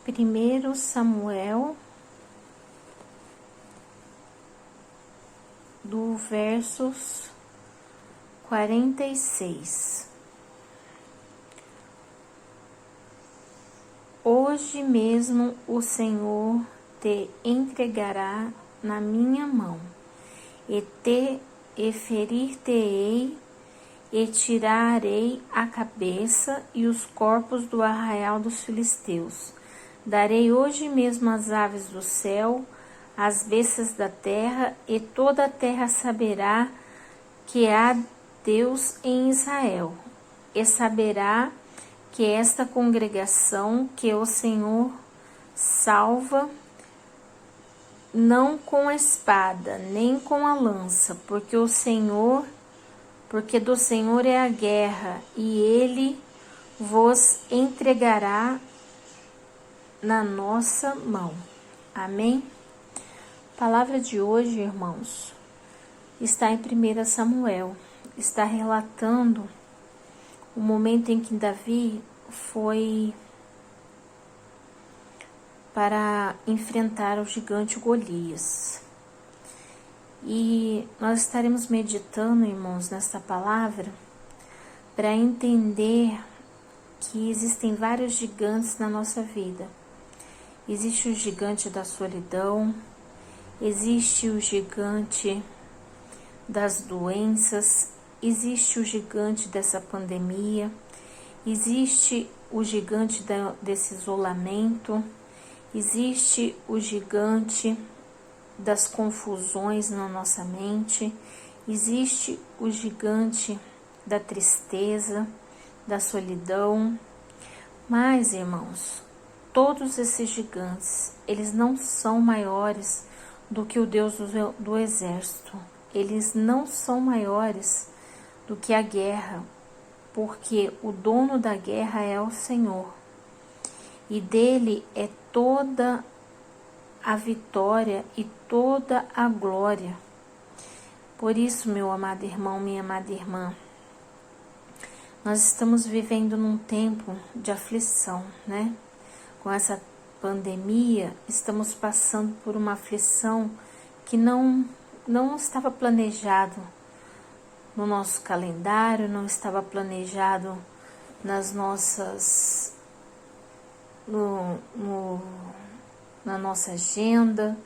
1 Samuel, do versos 46. Hoje mesmo o Senhor te entregará na minha mão, e ferir-te-ei, e tirarei a cabeça e os corpos do arraial dos filisteus. Darei hoje mesmo as aves do céu, as bestas da terra, e toda a terra saberá que há Deus em Israel, e saberá que esta congregação que o Senhor salva, não com a espada, nem com a lança, porque do Senhor é a guerra, e Ele vos entregará na nossa mão. Amém? A palavra de hoje, irmãos, está em 1 Samuel. Está relatando o momento em que Davi foi para enfrentar o gigante Golias. E nós estaremos meditando, irmãos, nesta palavra para entender que existem vários gigantes na nossa vida. Existe o gigante da solidão, existe o gigante das doenças, existe o gigante dessa pandemia, existe o gigante desse isolamento, existe o gigante das confusões na nossa mente, existe o gigante da tristeza, da solidão. Mas, irmãos, todos esses gigantes, eles não são maiores do que o Deus do exército. Eles não são maiores do que a guerra, porque o dono da guerra é o Senhor, e dele é toda a vitória e toda a glória. Por isso, meu amado irmão, minha amada irmã, nós estamos vivendo num tempo de aflição, né? Com essa pandemia, estamos passando por uma aflição que não estava planejado no nosso calendário, não estava planejado nas nossas na nossa agenda.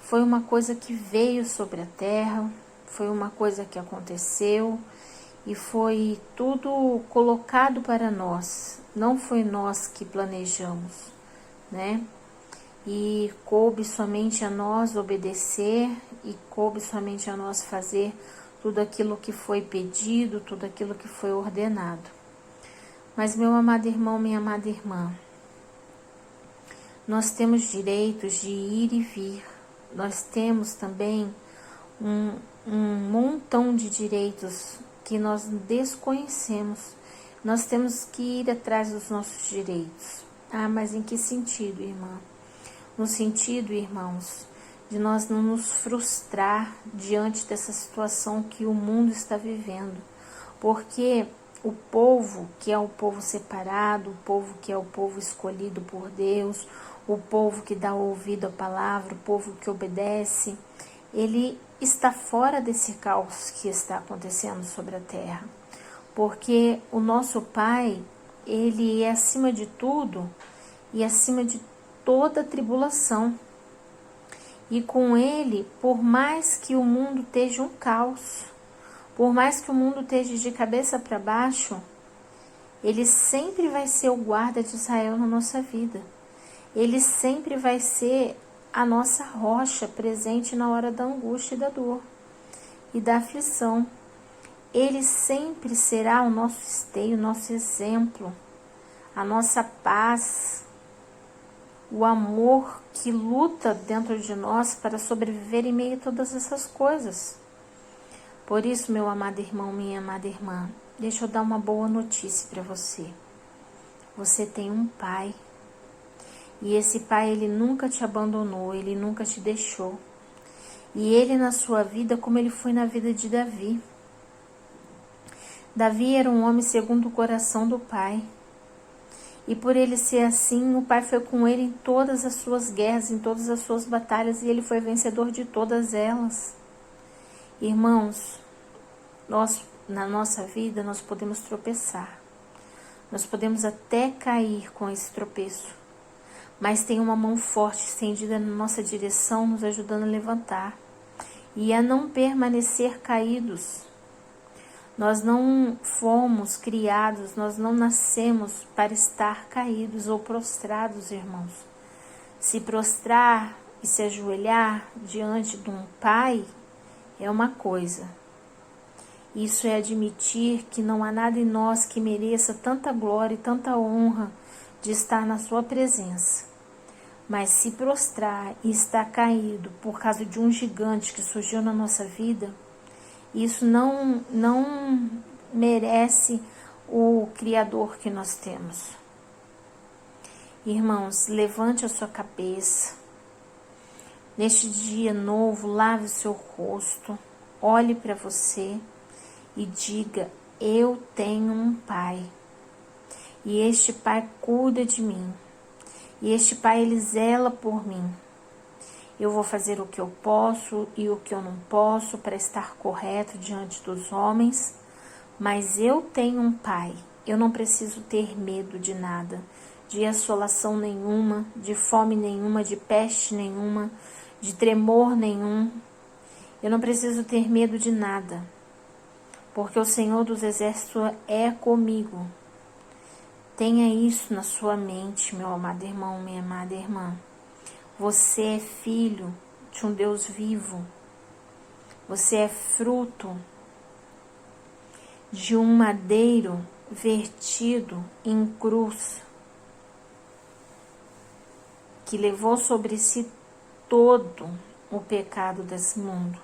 Foi uma coisa que veio sobre a terra, foi uma coisa que aconteceu e foi tudo colocado para nós. Não foi nós que planejamos, né? E coube somente a nós obedecer, e coube somente a nós fazer tudo aquilo que foi pedido, tudo aquilo que foi ordenado. Mas, meu amado irmão, minha amada irmã, nós temos direitos de ir e vir. Nós temos também um montão de direitos que nós desconhecemos. Nós temos que ir atrás dos nossos direitos. Ah, mas em que sentido, irmã? No sentido, irmãos, de nós não nos frustrar diante dessa situação que o mundo está vivendo. Porque o povo que é o povo separado, o povo que é o povo escolhido por Deus, o povo que dá ouvido à palavra, o povo que obedece, ele está fora desse caos que está acontecendo sobre a terra. Porque o nosso Pai, ele é acima de tudo e acima de toda tribulação. E com ele, por mais que o mundo esteja um caos, por mais que o mundo esteja de cabeça para baixo, ele sempre vai ser o guarda de Israel na nossa vida. Ele sempre vai ser a nossa rocha presente na hora da angústia e da dor e da aflição. Ele sempre será o nosso esteio, o nosso exemplo, a nossa paz, o amor que luta dentro de nós para sobreviver em meio a todas essas coisas. Por isso, meu amado irmão, minha amada irmã, deixa eu dar uma boa notícia para você. Você tem um Pai. E esse Pai, ele nunca te abandonou, ele nunca te deixou. E ele na sua vida, como ele foi na vida de Davi. Davi era um homem segundo o coração do Pai. E por ele ser assim, o Pai foi com ele em todas as suas guerras, em todas as suas batalhas, e ele foi vencedor de todas elas. Irmãos, na nossa vida, nós podemos tropeçar. Nós podemos até cair com esse tropeço. Mas tem uma mão forte estendida na nossa direção, nos ajudando a levantar. E a não permanecer caídos. Nós não fomos criados, nós não nascemos para estar caídos ou prostrados, irmãos. Se prostrar e se ajoelhar diante de um pai é uma coisa. Isso é admitir que não há nada em nós que mereça tanta glória e tanta honra de estar na sua presença. Mas se prostrar e estar caído por causa de um gigante que surgiu na nossa vida, isso não merece o Criador que nós temos. Irmãos, levante a sua cabeça. Neste dia novo, lave o seu rosto, olhe para você e diga: eu tenho um Pai. E este Pai cuida de mim. E este Pai, Ele zela por mim. Eu vou fazer o que eu posso e o que eu não posso para estar correto diante dos homens, mas eu tenho um Pai. Eu não preciso ter medo de nada, de assolação nenhuma, de fome nenhuma, de peste nenhuma, de tremor nenhum. Eu não preciso ter medo de nada, porque o Senhor dos Exércitos é comigo. Tenha isso na sua mente, meu amado irmão, minha amada irmã. Você é filho de um Deus vivo. Você é fruto de um madeiro vertido em cruz, que levou sobre si todo o pecado desse mundo,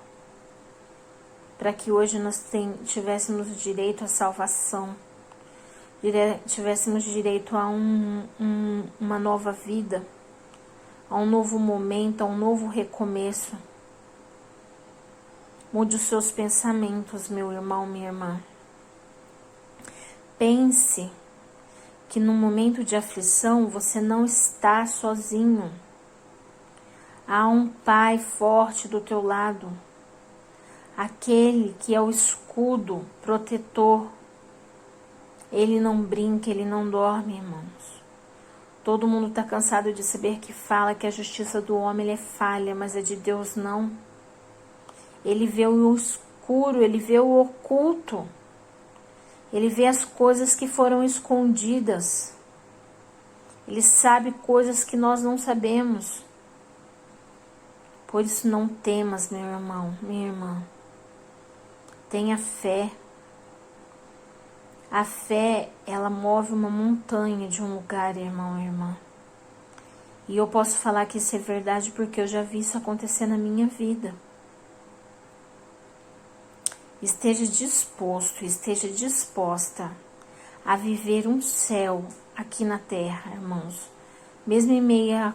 para que hoje nós tivéssemos direito à salvação, tivéssemos direito a uma nova vida, a um novo momento, a um novo recomeço. Mude os seus pensamentos, meu irmão, minha irmã. Pense que no momento de aflição você não está sozinho. Há um Pai forte do teu lado, aquele que é o escudo protetor. Ele não brinca, ele não dorme, irmãos. Todo mundo está cansado de saber que fala que a justiça do homem é falha, mas a de Deus não. Ele vê o escuro, ele vê o oculto. Ele vê as coisas que foram escondidas. Ele sabe coisas que nós não sabemos. Por isso não temas, meu irmão, minha irmã. Tenha fé. A fé, ela move uma montanha de um lugar, irmão e irmã. E eu posso falar que isso é verdade porque eu já vi isso acontecer na minha vida. Esteja disposto, esteja disposta a viver um céu aqui na terra, irmãos. Mesmo em meio a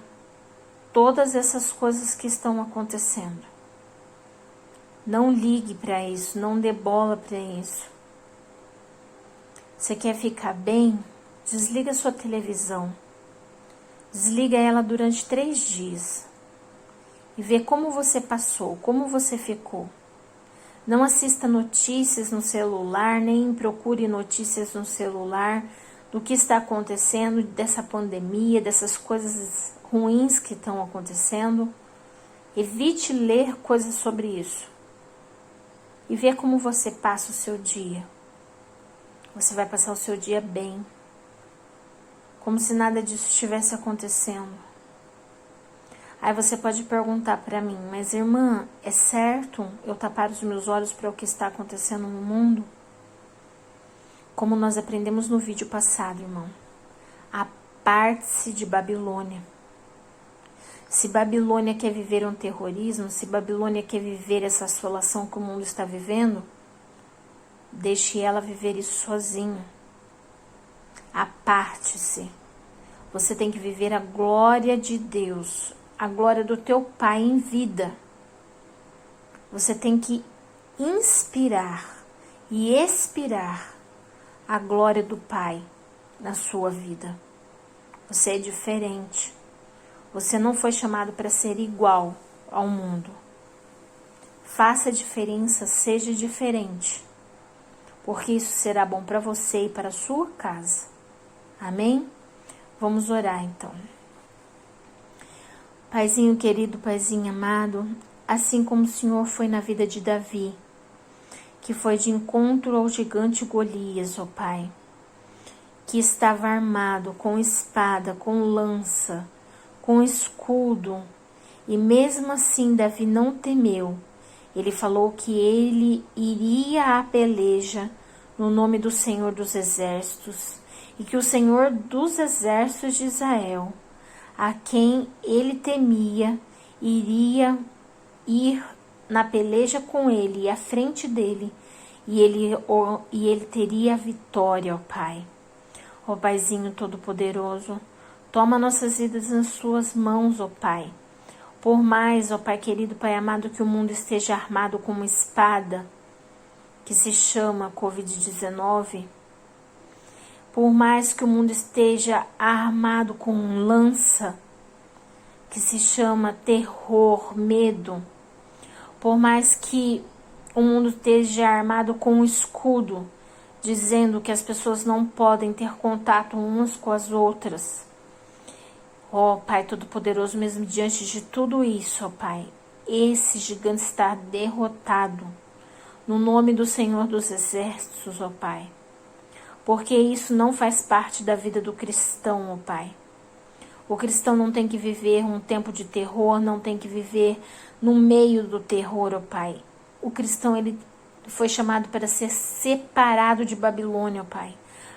todas essas coisas que estão acontecendo. Não ligue para isso, não dê bola para isso. Você quer ficar bem? Desliga sua televisão. Desliga ela durante 3 dias. E vê como você passou, como você ficou. Não assista notícias no celular, nem procure notícias no celular do que está acontecendo, dessa pandemia, dessas coisas ruins que estão acontecendo. Evite ler coisas sobre isso. E vê como você passa o seu dia. Você vai passar o seu dia bem, como se nada disso estivesse acontecendo. Aí você pode perguntar para mim, mas irmã, é certo eu tapar os meus olhos para o que está acontecendo no mundo? Como nós aprendemos no vídeo passado, irmão, aparte-se de Babilônia. Se Babilônia quer viver um terrorismo, se Babilônia quer viver essa assolação que o mundo está vivendo, deixe ela viver isso sozinha. Aparte-se. Você tem que viver a glória de Deus, a glória do teu Pai em vida. Você tem que inspirar e expirar a glória do Pai na sua vida. Você é diferente. Você não foi chamado para ser igual ao mundo. Faça a diferença, seja diferente, porque isso será bom para você e para a sua casa. Amém? Vamos orar então. Paizinho querido, Paizinho amado, assim como o Senhor foi na vida de Davi, que foi de encontro ao gigante Golias, ó Pai, que estava armado com espada, com lança, com escudo, e mesmo assim Davi não temeu. Ele falou que ele iria à peleja no nome do Senhor dos Exércitos, e que o Senhor dos Exércitos de Israel, a quem ele temia, iria ir na peleja com ele e à frente dele, e ele teria a vitória, ó Pai. Ó Paizinho Todo-Poderoso, toma nossas vidas nas suas mãos, ó Pai. Por mais, ó Pai querido, Pai amado, que o mundo esteja armado com uma espada, que se chama Covid-19, por mais que o mundo esteja armado com um lança, que se chama terror, medo, por mais que o mundo esteja armado com um escudo, dizendo que as pessoas não podem ter contato umas com as outras. Ó Pai Todo-Poderoso, mesmo diante de tudo isso, ó Pai, esse gigante está derrotado, no nome do Senhor dos Exércitos, ó Pai, porque isso não faz parte da vida do cristão, ó Pai. O cristão não tem que viver um tempo de terror, não tem que viver no meio do terror, ó Pai. O cristão, ele foi chamado para ser separado de Babilônia, ó Pai,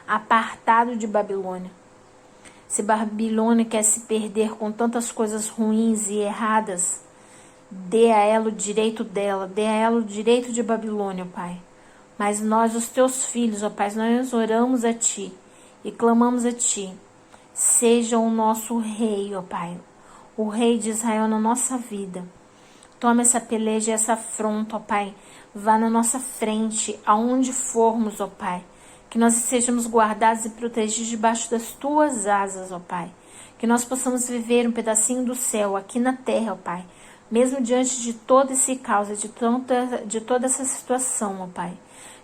apartado de Babilônia. Se Babilônia quer se perder com tantas coisas ruins e erradas, dê a ela o direito dela, dê a ela o direito de Babilônia, ó Pai. Mas nós, os teus filhos, ó Pai, nós oramos a Ti e clamamos a Ti. Seja o nosso rei, ó Pai, o rei de Israel na nossa vida. Toma essa peleja e essa afronta, ó Pai. Vá na nossa frente, aonde formos, ó Pai. Que nós sejamos guardados e protegidos debaixo das Tuas asas, ó Pai. Que nós possamos viver um pedacinho do céu aqui na terra, ó Pai. Mesmo diante de todo esse caos, de toda essa situação, ó Pai.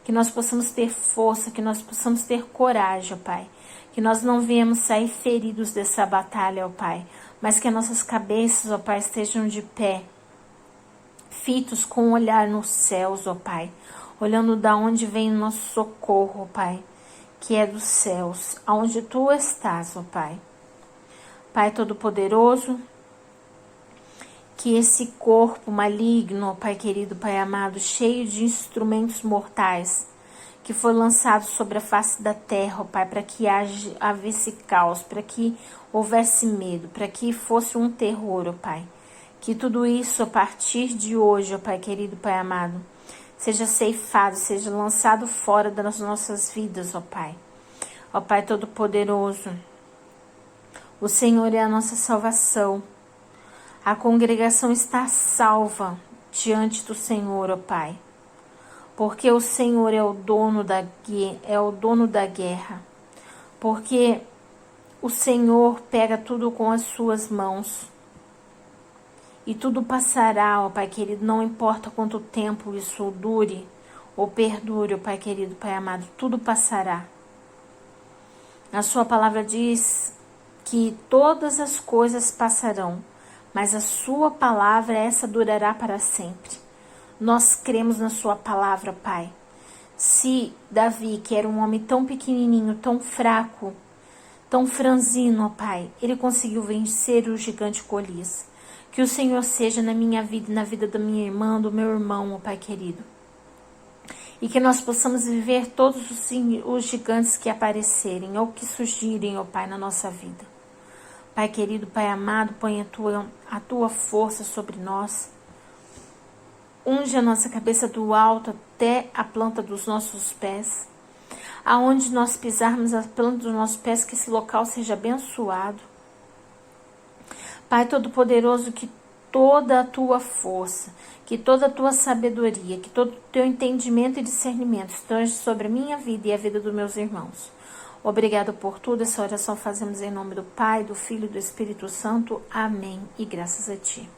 Que nós possamos ter força, que nós possamos ter coragem, ó Pai. Que nós não venhamos sair feridos dessa batalha, ó Pai. Mas que as nossas cabeças, ó Pai, estejam de pé, fitos com o olhar nos céus, ó Pai, olhando da onde vem o nosso socorro, ó Pai, que é dos céus, aonde Tu estás, ó Pai. Pai Todo-Poderoso, que esse corpo maligno, ó Pai querido, Pai amado, cheio de instrumentos mortais, que foi lançado sobre a face da terra, ó Pai, para que havesse caos, para que houvesse medo, para que fosse um terror, ó Pai. Que tudo isso, a partir de hoje, ó Pai querido, Pai amado, seja ceifado, seja lançado fora das nossas vidas, ó Pai. Ó Pai Todo-Poderoso, o Senhor é a nossa salvação. A congregação está salva diante do Senhor, ó Pai. Porque o Senhor é o dono da guerra. Porque o Senhor pega tudo com as suas mãos. E tudo passará, ó Pai querido, não importa quanto tempo isso dure ou perdure, ó Pai querido, Pai amado, tudo passará. A sua palavra diz que todas as coisas passarão, mas a sua palavra, essa durará para sempre. Nós cremos na sua palavra, Pai. Se Davi, que era um homem tão pequenininho, tão fraco, tão franzino, ó Pai, ele conseguiu vencer o gigante Golias. Que o Senhor seja na minha vida e na vida da minha irmã, do meu irmão, ó Pai querido. E que nós possamos viver todos os gigantes que aparecerem ou que surgirem, ó Pai, na nossa vida. Pai querido, Pai amado, põe a tua força sobre nós. Unge a nossa cabeça do alto até a planta dos nossos pés. Aonde nós pisarmos a planta dos nossos pés, que esse local seja abençoado. Pai Todo-Poderoso, que toda a tua força, que toda a tua sabedoria, que todo o teu entendimento e discernimento esteja sobre a minha vida e a vida dos meus irmãos. Obrigado por tudo. Essa oração fazemos em nome do Pai, do Filho e do Espírito Santo. Amém. E graças a Ti.